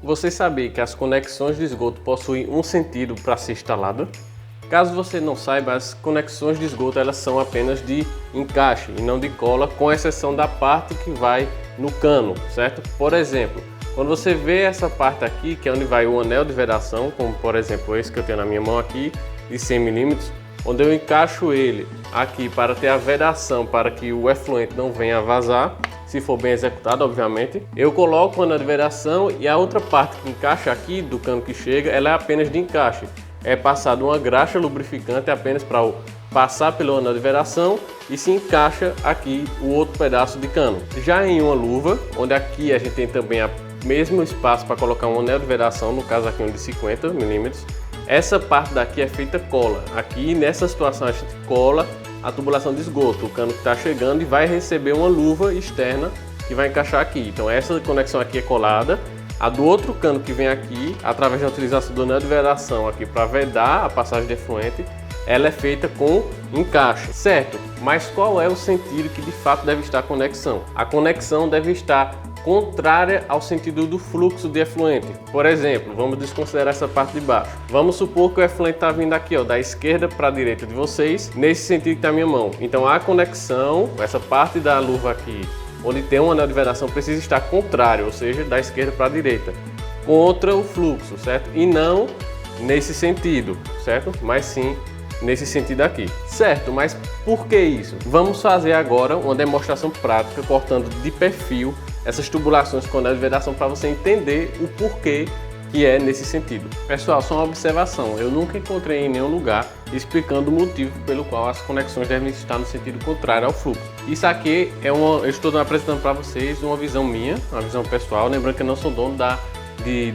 você sabia que as conexões de esgoto possuem um sentido para ser instalado? Caso você não saiba, as conexões de esgoto elas são apenas de encaixe e não de cola, com exceção da parte que vai no cano, certo? Por exemplo, quando você vê essa parte aqui, que é onde vai o anel de vedação, como por exemplo esse que eu tenho na minha mão aqui, de 100 mm, onde eu encaixo ele aqui para ter a vedação, para que o efluente não venha a vazar, se for bem executado, obviamente. Eu coloco o anel de vedação e a outra parte que encaixa aqui do cano que chega, ela é apenas de encaixe. É passado uma graxa lubrificante apenas para passar pelo anel de vedação e se encaixa aqui o outro pedaço de cano. Já em uma luva, onde aqui a gente tem também o mesmo espaço para colocar um anel de vedação, no caso aqui um de 50 mm, essa parte daqui é feita cola. Aqui nessa situação a gente cola a tubulação de esgoto, o cano que está chegando, e vai receber uma luva externa que vai encaixar aqui. Então essa conexão aqui é colada. A do outro cano que vem aqui, através da utilização do anel de vedação aqui para vedar a passagem de efluente, ela é feita com encaixe, certo? Mas qual é o sentido que de fato deve estar a conexão? A conexão deve estar contrária ao sentido do fluxo de efluente. Por exemplo, vamos desconsiderar essa parte de baixo. Vamos supor que o efluente está vindo aqui, ó, da esquerda para a direita de vocês, nesse sentido que está a minha mão. Então a conexão, essa parte da luva aqui, onde tem um anel de vedação, precisa estar contrário, ou seja, da esquerda para a direita, contra o fluxo, certo? E não nesse sentido, certo? Mas sim nesse sentido aqui, certo? Mas por que isso? Vamos fazer agora uma demonstração prática cortando de perfil essas tubulações com anel de vedação para você entender o porquê que é nesse sentido. Pessoal, só uma observação, eu nunca encontrei em nenhum lugar explicando o motivo pelo qual as conexões devem estar no sentido contrário ao fluxo. Isso aqui eu estou apresentando para vocês uma visão minha, uma visão pessoal, lembrando que eu não sou dono da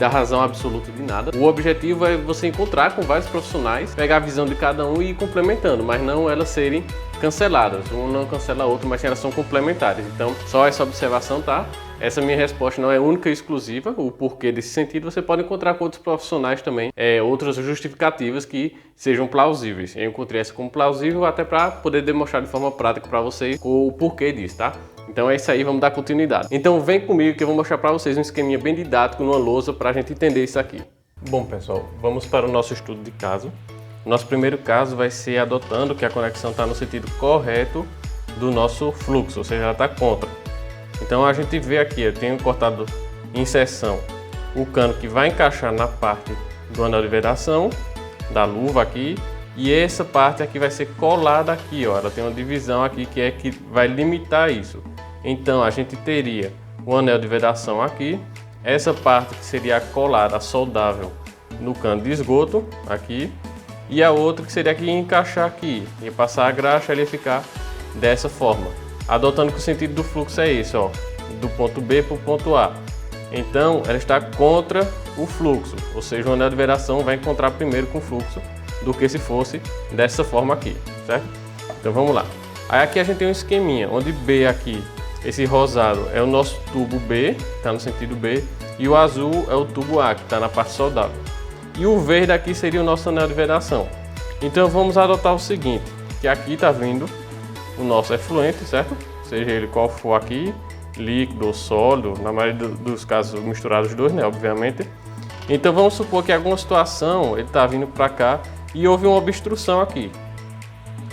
razão absoluta de nada. O objetivo é você encontrar com vários profissionais, pegar a visão de cada um e ir complementando, mas não elas serem canceladas. Um não cancela outro, mas elas são complementares. Então, só essa observação, tá? Essa minha resposta não é única e exclusiva. O porquê desse sentido você pode encontrar com outros profissionais também, outras justificativas que sejam plausíveis. Eu encontrei essa como plausível até para poder demonstrar de forma prática para vocês o porquê disso, tá? Então é isso aí, vamos dar continuidade. Então vem comigo que eu vou mostrar para vocês um esqueminha bem didático numa lousa para a gente entender isso aqui. Bom pessoal, vamos para o nosso estudo de caso. Nosso primeiro caso vai ser adotando que a conexão está no sentido correto do nosso fluxo, ou seja, ela está contra. Então a gente vê aqui, eu tenho cortado em seção o cano que vai encaixar na parte do anel de vedação, da luva aqui, e essa parte aqui vai ser colada aqui, ó. Ela tem uma divisão aqui que vai limitar isso. Então a gente teria o anel de vedação aqui, essa parte que seria colada, soldável no cano de esgoto aqui, e a outra que seria aqui encaixar aqui, e passar a graxa e ficar dessa forma, adotando que o sentido do fluxo é esse, ó, do ponto B para o ponto A. Então ela está contra o fluxo, ou seja, o anel de vedação vai encontrar primeiro com o fluxo do que se fosse dessa forma aqui, certo? Então vamos lá. Aí aqui a gente tem um esqueminha, onde B aqui, esse rosado é o nosso tubo B, está no sentido B, e o azul é o tubo A, que está na parte soldável. E o verde aqui seria o nosso anel de vedação. Então vamos adotar o seguinte, que aqui está vindo o nosso efluente, certo? Seja ele qual for aqui, líquido ou sólido, na maioria dos casos misturados os dois, né, obviamente. Então vamos supor que em alguma situação ele está vindo para cá e houve uma obstrução aqui,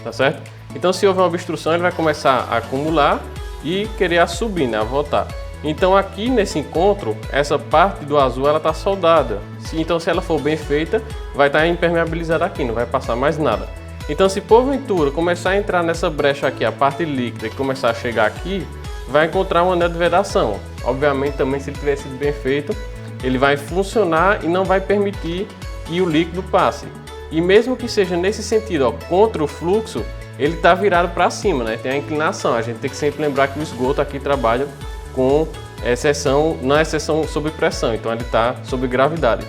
tá certo? Então se houve uma obstrução ele vai começar a acumular e querer subir, né, a voltar. Então aqui nesse encontro, essa parte do azul ela está soldada. Então se ela for bem feita, vai estar impermeabilizada aqui, não vai passar mais nada. Então se porventura começar a entrar nessa brecha aqui, a parte líquida, e começar a chegar aqui, vai encontrar um anel de vedação. Obviamente também se ele tiver sido bem feito, ele vai funcionar e não vai permitir que o líquido passe. E mesmo que seja nesse sentido, ó, contra o fluxo, ele está virado para cima, né? Tem a inclinação. A gente tem que sempre lembrar que o esgoto aqui trabalha com exceção, não é exceção sob pressão, então ele está sob gravidade.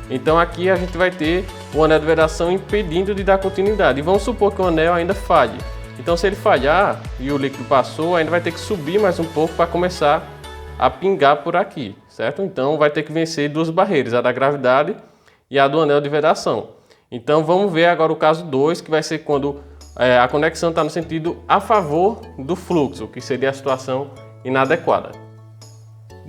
Então aqui a gente vai ter o anel de vedação impedindo de dar continuidade. E vamos supor que o anel ainda falhe. Então se ele falhar e o líquido passou, ainda vai ter que subir mais um pouco para começar a pingar por aqui, certo? Então vai ter que vencer duas barreiras, a da gravidade e a do anel de vedação. Então vamos ver agora o caso 2, que vai ser quando a conexão está no sentido a favor do fluxo, que seria a situação inadequada.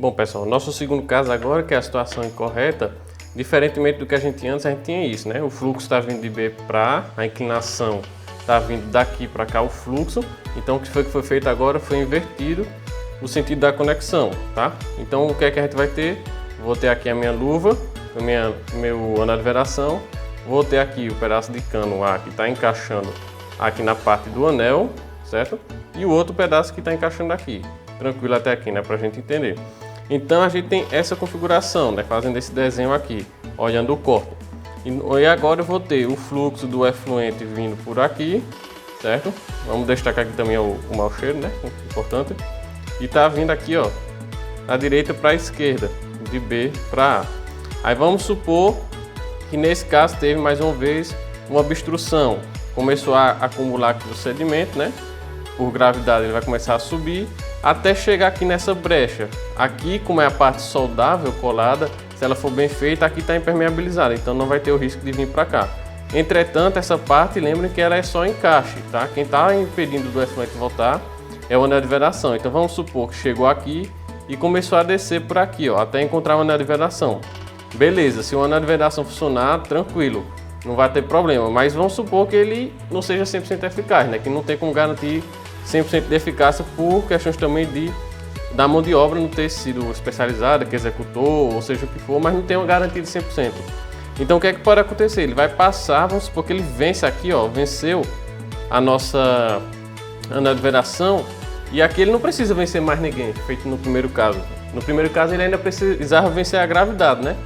Bom pessoal, nosso segundo caso agora, que é a situação incorreta, diferentemente do que a gente tinha isso, né? O fluxo está vindo de B para A, a inclinação está vindo daqui para cá o fluxo. Então o que foi feito agora foi invertido o sentido da conexão, tá? Então o que é que a gente vai ter? Vou ter aqui a minha luva, meu anel de vedação, vou ter aqui o pedaço de cano A que está encaixando aqui na parte do anel, certo? E o outro pedaço que está encaixando aqui, tranquilo até aqui, né? Para a gente entender. Então a gente tem essa configuração, né? Fazendo esse desenho aqui, olhando o corpo. E agora eu vou ter o fluxo do efluente vindo por aqui, certo? Vamos destacar aqui também o mau cheiro, né? Importante. E tá vindo aqui, ó, da direita para a esquerda, de B para A. Aí vamos supor que nesse caso teve mais uma vez uma obstrução. Começou a acumular aqui o sedimento, né? Por gravidade ele vai começar a subir até chegar aqui nessa brecha. Aqui, como é a parte soldável colada, se ela for bem feita, aqui está impermeabilizada, então não vai ter o risco de vir para cá. Entretanto, essa parte, lembrem que ela é só encaixe, tá? Quem está impedindo do efluente voltar é o anel de vedação. Então vamos supor que chegou aqui e começou a descer por aqui, ó, até encontrar o anel de vedação. Beleza, se o anel de vedação funcionar, tranquilo, não vai ter problema. Mas vamos supor que ele não seja 100% eficaz, né? Que não tem como garantir 100% de eficácia por questões também da mão de obra não ter sido especializada, que executou, ou seja o que for, mas não tem uma garantia de 100%. Então o que é que pode acontecer? Ele vai passar, vamos supor que ele vence aqui, ó, venceu a nossa anel de vedação, e aqui ele não precisa vencer mais ninguém, feito no primeiro caso. No primeiro caso ele ainda precisava vencer a gravidade, né?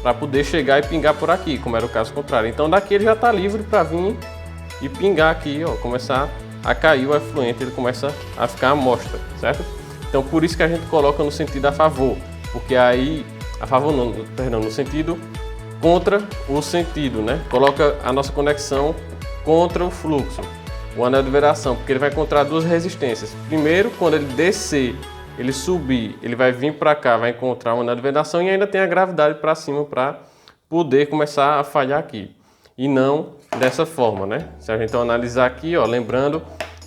Para poder chegar e pingar por aqui, como era o caso contrário. Então daqui ele já está livre para vir e pingar aqui, ó, começar a cair o efluente, ele começa a ficar à amostra, certo? Então por isso que a gente coloca no sentido a favor, porque aí, a favor não, perdão, no sentido contra o sentido, né? Coloca a nossa conexão contra o fluxo, o anel de vedação, porque ele vai encontrar duas resistências. Primeiro, quando ele descer, ele subir, ele vai vir para cá, vai encontrar o anel de vedação e ainda tem a gravidade para cima para poder começar a falhar aqui. E não dessa forma, né? Se a gente então analisar aqui, ó, lembrando,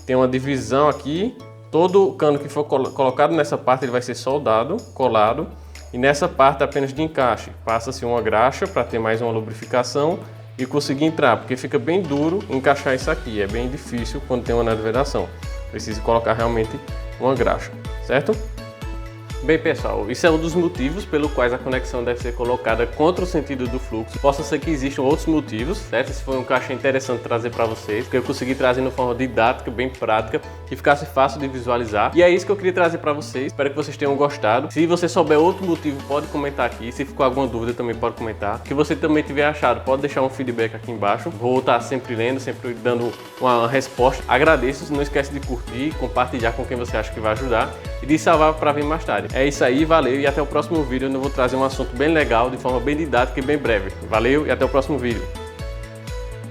tem uma divisão aqui, todo o cano que for colocado nessa parte ele vai ser soldado, colado, e nessa parte apenas de encaixe, passa-se uma graxa para ter mais uma lubrificação e conseguir entrar, porque fica bem duro encaixar isso aqui, é bem difícil quando tem uma anel de vedação, precisa colocar realmente uma graxa, certo? Bem pessoal, isso é um dos motivos pelo quais a conexão deve ser colocada contra o sentido do fluxo. Possa ser que existam outros motivos, certo? Esse foi um que eu achei interessante trazer para vocês, porque eu consegui trazer de forma didática, bem prática, que ficasse fácil de visualizar. E é isso que eu queria trazer para vocês, espero que vocês tenham gostado. Se você souber outro motivo, pode comentar aqui. Se ficou alguma dúvida, também pode comentar. O que você também tiver achado, pode deixar um feedback aqui embaixo. Vou estar sempre lendo, sempre dando uma resposta. Agradeço, não esquece de curtir, compartilhar com quem você acha que vai ajudar e de salvar para vir mais tarde. É isso aí, valeu e até o próximo vídeo, onde eu vou trazer um assunto bem legal, de forma bem didática e bem breve. Valeu e até o próximo vídeo.